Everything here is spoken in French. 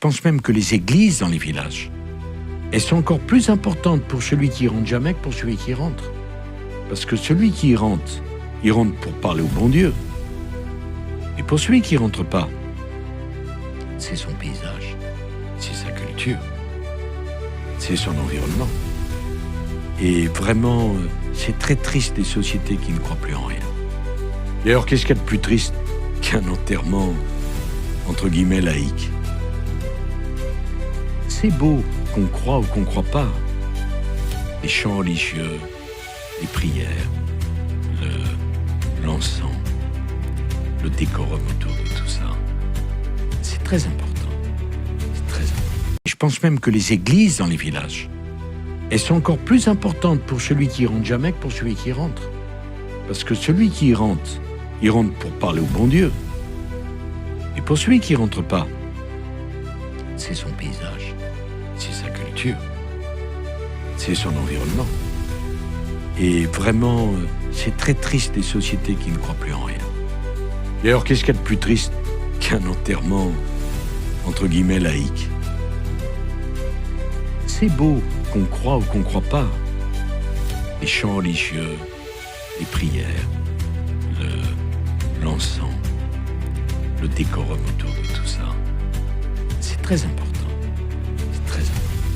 pense même que les églises dans les villages, elles sont encore plus importantes pour celui qui rentre jamais que pour celui qui rentre. Parce que celui qui rentre, il rentre pour parler au bon Dieu. Et pour celui qui rentre pas, c'est son paysage, c'est sa culture, c'est son environnement. Et vraiment, c'est très triste des sociétés qui ne croient plus en rien. D'ailleurs, qu'est-ce qu'il y a de plus triste qu'un enterrement, entre guillemets, laïque? C'est beau qu'on croit ou qu'on croit pas. Les chants religieux, les prières, l'encens, le décorum autour de tout ça. C'est très important. C'est très important. Et je pense même que les églises dans les villages, elles sont encore plus importantes pour celui qui rentre jamais que pour celui qui rentre. Parce que celui qui rentre, il rentre pour parler au bon Dieu. Et pour celui qui rentre pas, c'est son paysage, c'est sa culture, c'est son environnement. Et vraiment, c'est très triste des sociétés qui ne croient plus en rien. D'ailleurs, qu'est-ce qu'il y a de plus triste qu'un enterrement, entre guillemets, laïque? C'est beau qu'on croit ou qu'on croit pas. Les chants religieux, les prières, l'encens, le décorum autour de tout ça. C'est très important.